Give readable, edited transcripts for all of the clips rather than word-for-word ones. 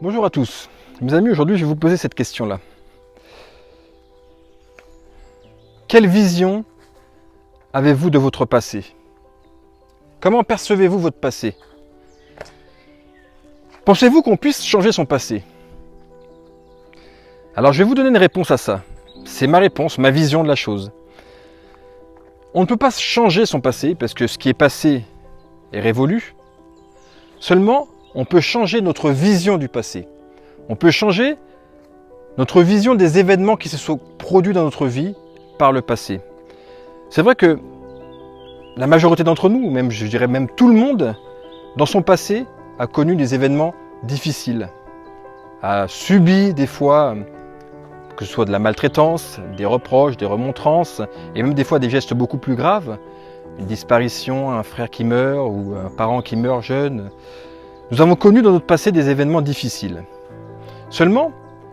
Bonjour à tous. Mes amis, aujourd'hui je vais vous poser cette question-là. Quelle vision avez-vous de votre passé? Comment percevez-vous votre passé? Pensez-vous qu'on puisse changer son passé? Alors je vais vous donner une réponse à ça. C'est ma réponse, ma vision de la chose. On ne peut pas changer son passé parce que ce qui est passé est révolu. Seulement, on peut changer notre vision du passé. On peut changer notre vision des événements qui se sont produits dans notre vie par le passé. C'est vrai que la majorité d'entre nous, même je dirais même tout le monde, dans son passé, a connu des événements difficiles, a subi des fois, que ce soit de la maltraitance, des reproches, des remontrances, et même des fois des gestes beaucoup plus graves, une disparition, un frère qui meurt ou un parent qui meurt jeune. Nous avons connu dans notre passé des événements difficiles. Seulement,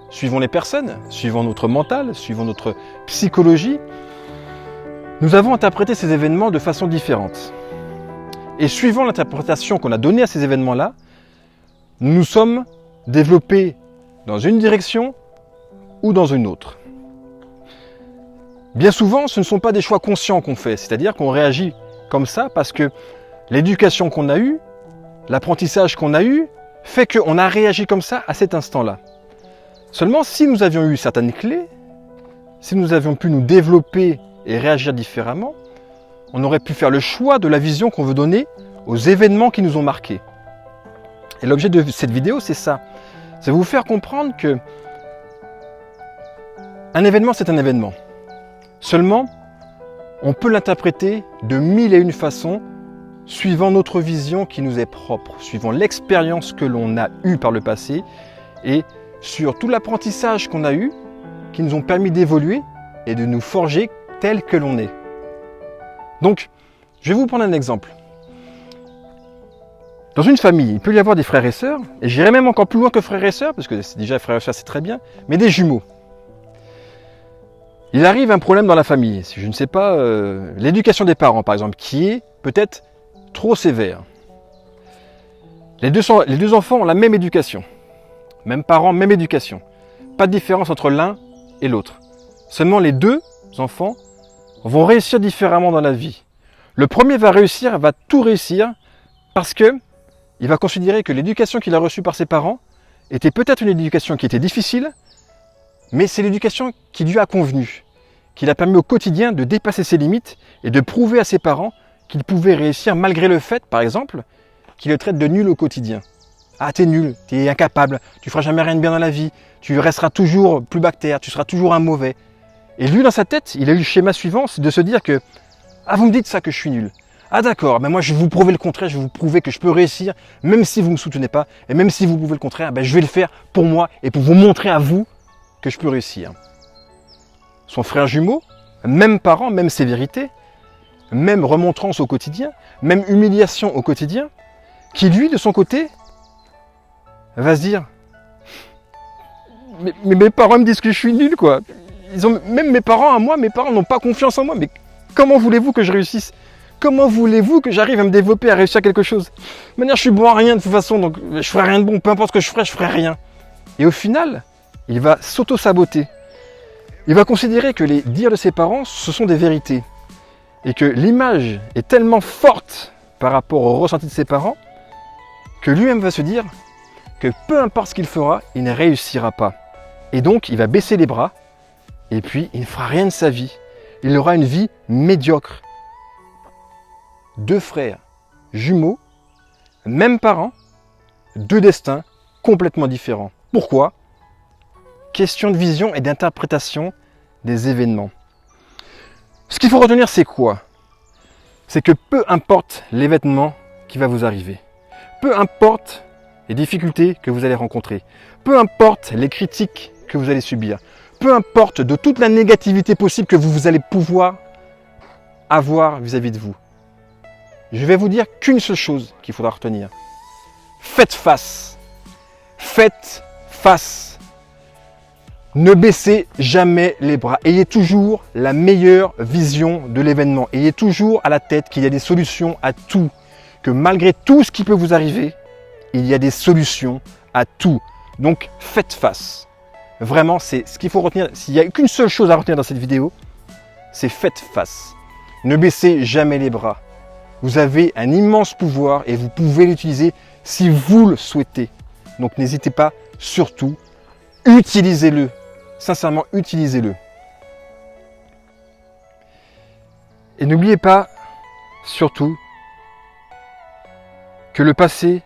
suivant les personnes, suivant notre mental, suivant notre psychologie, nous avons interprété ces événements de façon différente. Et suivant l'interprétation qu'on a donnée à ces événements-là, nous sommes développés dans une direction ou dans une autre. Bien souvent, ce ne sont pas des choix conscients qu'on fait, c'est-à-dire qu'on réagit comme ça parce que l'éducation qu'on a eue, l'apprentissage qu'on a eu, fait qu'on a réagi comme ça à cet instant-là. Seulement, si nous avions eu certaines clés, si nous avions pu nous développer et réagir différemment, on aurait pu faire le choix de la vision qu'on veut donner aux événements qui nous ont marqués. Et l'objet de cette vidéo, c'est ça. C'est vous faire comprendre que un événement, c'est un événement. Seulement, on peut l'interpréter de mille et une façons suivant notre vision qui nous est propre, suivant l'expérience que l'on a eue par le passé et sur tout l'apprentissage qu'on a eu qui nous ont permis d'évoluer et de nous forger tel que l'on est. Donc, je vais vous prendre un exemple. Dans une famille, il peut y avoir des frères et sœurs, et j'irai même encore plus loin que frères et sœurs, parce que déjà frères et sœurs c'est très bien, mais des jumeaux. Il arrive un problème dans la famille, si je ne sais pas, l'éducation des parents par exemple, qui est peut-être trop sévère. Les deux enfants ont la même éducation, même parents, même éducation. Pas de différence entre l'un et l'autre. Seulement les deux enfants vont réussir différemment dans la vie. Le premier va réussir, va tout réussir, parce que il va considérer que l'éducation qu'il a reçue par ses parents était peut-être une éducation qui était difficile, mais c'est l'éducation qui lui a convenu, qui l'a permis au quotidien de dépasser ses limites et de prouver à ses parents qu'il pouvait réussir malgré le fait, par exemple, qu'il le traite de nul au quotidien. Ah, t'es nul, t'es incapable, tu feras jamais rien de bien dans la vie, tu resteras toujours plus bas que terre, tu seras toujours un mauvais. Et lui, dans sa tête, il a eu le schéma suivant, c'est de se dire que « Ah, vous me dites ça que je suis nul. Ah d'accord, ben moi je vais vous prouver le contraire, je vais vous prouver que je peux réussir, même si vous ne me soutenez pas, et même si vous prouvez le contraire, ben je vais le faire pour moi et pour vous montrer à vous que je peux réussir. » Son frère jumeau, même parent, même sévérité, même remontrance au quotidien, même humiliation au quotidien, qui lui, de son côté, va se dire « mais mes parents me disent que je suis nul, quoi. Même mes parents à moi, mes parents n'ont pas confiance en moi, mais comment voulez-vous que je réussisse? Comment voulez-vous que j'arrive à me développer, à réussir quelque chose? De toute manière, je suis bon à rien de toute façon, donc je ferai rien de bon, peu importe ce que je ferai rien. » Et au final, il va s'auto-saboter. Il va considérer que les dires de ses parents, ce sont des vérités. Et que l'image est tellement forte par rapport au ressenti de ses parents, que lui-même va se dire que peu importe ce qu'il fera, il ne réussira pas. Et donc, il va baisser les bras, et puis il ne fera rien de sa vie. Il aura une vie médiocre. Deux frères jumeaux, même parents, deux destins complètement différents. Pourquoi? Question de vision et d'interprétation des événements. Ce qu'il faut retenir, c'est quoi? C'est que peu importe l'événement qui va vous arriver, peu importe les difficultés que vous allez rencontrer, peu importe les critiques que vous allez subir, peu importe de toute la négativité possible que vous allez pouvoir avoir vis-à-vis de vous, je vais vous dire qu'une seule chose qu'il faudra retenir. Faites face. Faites face. Ne baissez jamais les bras. Ayez toujours la meilleure vision de l'événement. Ayez toujours à la tête qu'il y a des solutions à tout. Que malgré tout ce qui peut vous arriver, il y a des solutions à tout. Donc faites face. Vraiment, c'est ce qu'il faut retenir. S'il n'y a qu'une seule chose à retenir dans cette vidéo, c'est faites face. Ne baissez jamais les bras. Vous avez un immense pouvoir et vous pouvez l'utiliser si vous le souhaitez. Donc n'hésitez pas, surtout, utilisez-le. Sincèrement, utilisez-le. Et n'oubliez pas, surtout, que le passé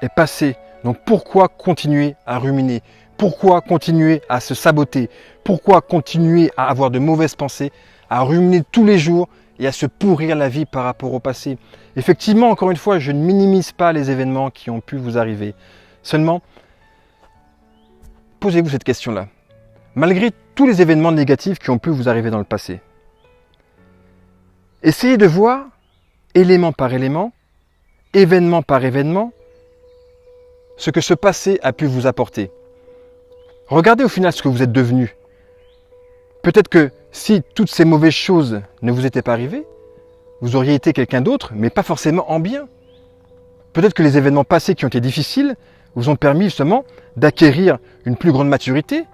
est passé. Donc pourquoi continuer à ruminer? Pourquoi continuer à se saboter? Pourquoi continuer à avoir de mauvaises pensées, à ruminer tous les jours et à se pourrir la vie par rapport au passé? Effectivement, encore une fois, je ne minimise pas les événements qui ont pu vous arriver. Seulement, posez-vous cette question-là. Malgré tous les événements négatifs qui ont pu vous arriver dans le passé, essayez de voir, élément par élément, événement par événement, ce que ce passé a pu vous apporter. Regardez au final ce que vous êtes devenu. Peut-être que si toutes ces mauvaises choses ne vous étaient pas arrivées, vous auriez été quelqu'un d'autre, mais pas forcément en bien. Peut-être que les événements passés qui ont été difficiles vous ont permis justement d'acquérir une plus grande maturité,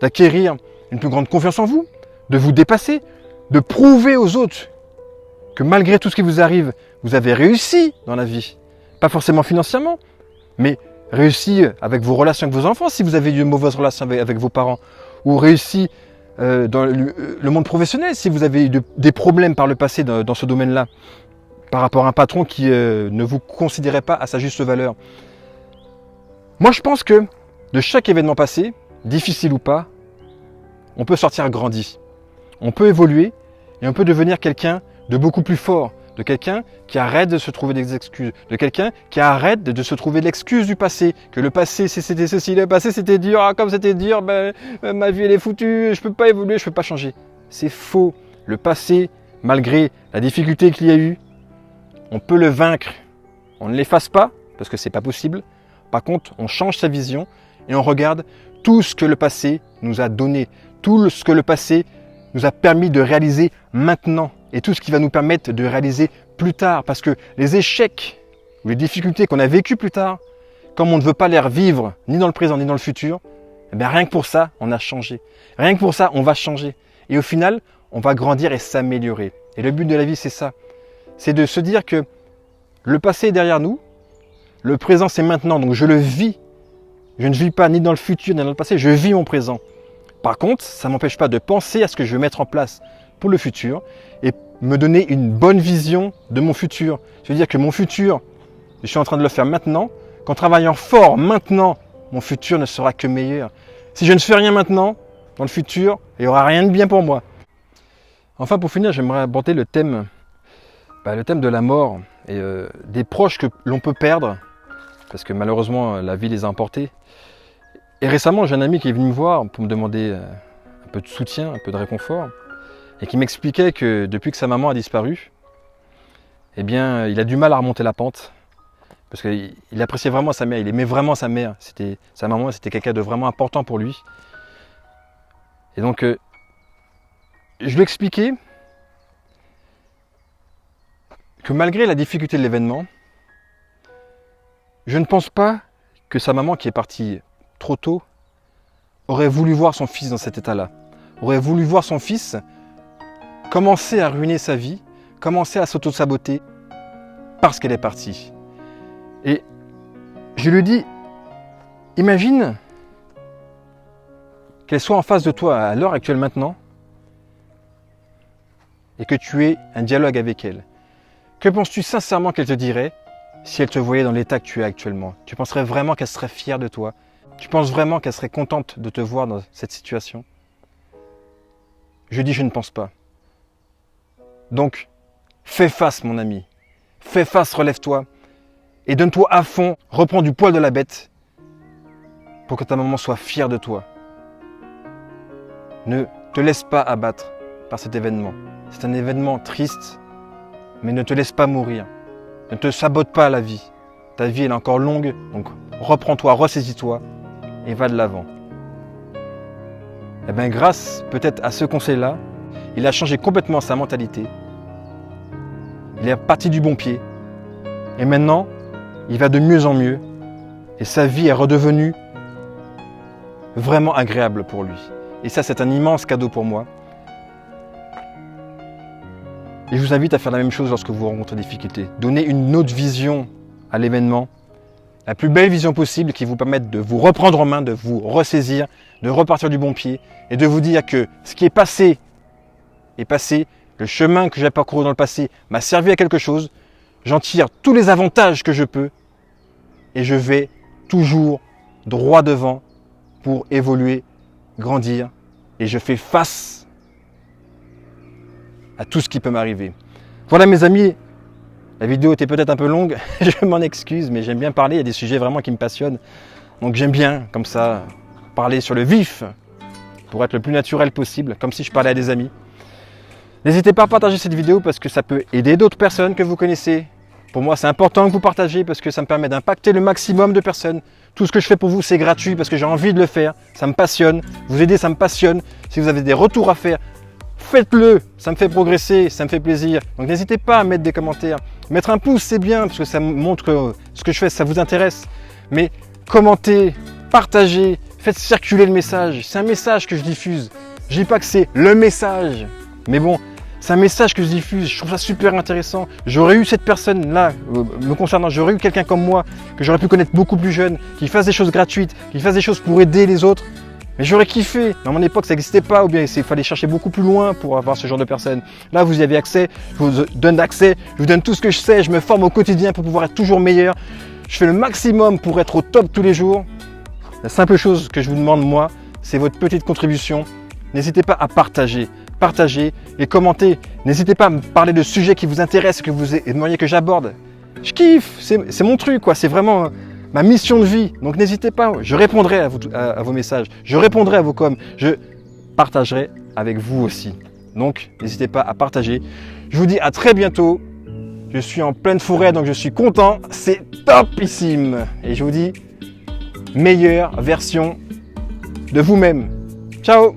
d'acquérir une plus grande confiance en vous, de vous dépasser, de prouver aux autres que malgré tout ce qui vous arrive, vous avez réussi dans la vie. Pas forcément financièrement, mais réussi avec vos relations avec vos enfants, si vous avez eu de mauvaises relations avec vos parents, ou réussi dans le monde professionnel, si vous avez eu des problèmes par le passé dans ce domaine-là, par rapport à un patron qui ne vous considérait pas à sa juste valeur. Moi, je pense que de chaque événement passé, difficile ou pas, on peut sortir grandi. On peut évoluer et on peut devenir quelqu'un de beaucoup plus fort, de quelqu'un qui arrête de se trouver des excuses, de quelqu'un qui arrête de se trouver l'excuse du passé, que le passé c'était ceci, le passé c'était dur, ah, comme c'était dur, ma vie elle est foutue, je peux pas évoluer, je peux pas changer. C'est faux. Le passé, malgré la difficulté qu'il y a eu, on peut le vaincre. On ne l'efface pas, parce que c'est pas possible. Par contre, on change sa vision et on regarde tout ce que le passé nous a donné, tout ce que le passé nous a permis de réaliser maintenant et tout ce qui va nous permettre de réaliser plus tard. Parce que les échecs ou les difficultés qu'on a vécues plus tard, comme on ne veut pas les revivre ni dans le présent ni dans le futur, eh bien rien que pour ça, on a changé. Rien que pour ça, on va changer. Et au final, on va grandir et s'améliorer. Et le but de la vie, c'est ça. C'est de se dire que le passé est derrière nous, le présent c'est maintenant, donc je le vis. Je ne vis pas ni dans le futur ni dans le passé, je vis mon présent. Par contre, ça ne m'empêche pas de penser à ce que je vais mettre en place pour le futur et me donner une bonne vision de mon futur. Je veux dire que mon futur, je suis en train de le faire maintenant, qu'en travaillant fort maintenant, mon futur ne sera que meilleur. Si je ne fais rien maintenant, dans le futur, il n'y aura rien de bien pour moi. Enfin, pour finir, j'aimerais aborder le thème de la mort et des proches que l'on peut perdre, parce que malheureusement, la vie les a emportés. Et récemment, j'ai un ami qui est venu me voir pour me demander un peu de soutien, un peu de réconfort, et qui m'expliquait que depuis que sa maman a disparu, eh bien, il a du mal à remonter la pente, parce qu'il appréciait vraiment sa mère, il aimait vraiment sa mère. Sa maman, c'était quelqu'un de vraiment important pour lui. Et donc, je lui ai expliqué que malgré la difficulté de l'événement, je ne pense pas que sa maman, qui est partie trop tôt, aurait voulu voir son fils dans cet état-là. Aurait voulu voir son fils commencer à ruiner sa vie, commencer à s'auto-saboter parce qu'elle est partie. Et je lui dis, imagine qu'elle soit en face de toi à l'heure actuelle maintenant et que tu aies un dialogue avec elle. Que penses-tu sincèrement qu'elle te dirait si elle te voyait dans l'état que tu es actuellement? Tu penserais vraiment qu'elle serait fière de toi? Tu penses vraiment qu'elle serait contente de te voir dans cette situation? Je dis, je ne pense pas. Donc, fais face, mon ami. Fais face, relève-toi. Et donne-toi à fond, reprends du poil de la bête pour que ta maman soit fière de toi. Ne te laisse pas abattre par cet événement. C'est un événement triste, mais ne te laisse pas mourir. Ne te sabote pas la vie. Ta vie elle est encore longue, donc reprends-toi, ressaisis-toi et va de l'avant. Et bien grâce peut-être à ce conseil-là, il a changé complètement sa mentalité. Il est parti du bon pied. Et maintenant, il va de mieux en mieux. Et sa vie est redevenue vraiment agréable pour lui. Et ça, c'est un immense cadeau pour moi. Et je vous invite à faire la même chose lorsque vous rencontrez des difficultés. Donnez une autre vision à l'événement, la plus belle vision possible qui vous permette de vous reprendre en main, de vous ressaisir, de repartir du bon pied et de vous dire que ce qui est passé est passé, le chemin que j'ai parcouru dans le passé m'a servi à quelque chose, j'en tire tous les avantages que je peux et je vais toujours droit devant pour évoluer, grandir et je fais face à tout ce qui peut m'arriver. Voilà mes amis, la vidéo était peut-être un peu longue, je m'en excuse, mais j'aime bien parler, il y a des sujets vraiment qui me passionnent. Donc j'aime bien, comme ça, parler sur le vif, pour être le plus naturel possible, comme si je parlais à des amis. N'hésitez pas à partager cette vidéo parce que ça peut aider d'autres personnes que vous connaissez. Pour moi, c'est important que vous partagez parce que ça me permet d'impacter le maximum de personnes. Tout ce que je fais pour vous, c'est gratuit parce que j'ai envie de le faire. Ça me passionne. Vous aider, ça me passionne. Si vous avez des retours à faire, faites-le. Ça me fait progresser, ça me fait plaisir. Donc n'hésitez pas à mettre des commentaires. Mettre un pouce, c'est bien parce que ça montre que ce que je fais, ça vous intéresse. Mais commentez, partagez, faites circuler le message. C'est un message que je diffuse. Je dis pas que c'est le message. Mais bon, c'est un message que je diffuse, je trouve ça super intéressant. J'aurais eu cette personne-là, me concernant, j'aurais eu quelqu'un comme moi, que j'aurais pu connaître beaucoup plus jeune, qui fasse des choses gratuites, qui fasse des choses pour aider les autres. Mais j'aurais kiffé. Dans mon époque, ça n'existait pas, ou bien il fallait chercher beaucoup plus loin pour avoir ce genre de personnes. Là, vous y avez accès, je vous donne accès, je vous donne tout ce que je sais, je me forme au quotidien pour pouvoir être toujours meilleur. Je fais le maximum pour être au top tous les jours. La simple chose que je vous demande, moi, c'est votre petite contribution. N'hésitez pas à partager. Partagez et commentez. N'hésitez pas à me parler de sujets qui vous intéressent, que vous aimeriez que j'aborde. Je kiffe, c'est mon truc, quoi. C'est vraiment ma mission de vie. Donc n'hésitez pas, je répondrai à vos messages, je répondrai à vos coms, je partagerai avec vous aussi. Donc n'hésitez pas à partager. Je vous dis à très bientôt. Je suis en pleine forêt, donc je suis content. C'est topissime. Et je vous dis, meilleure version de vous-même. Ciao!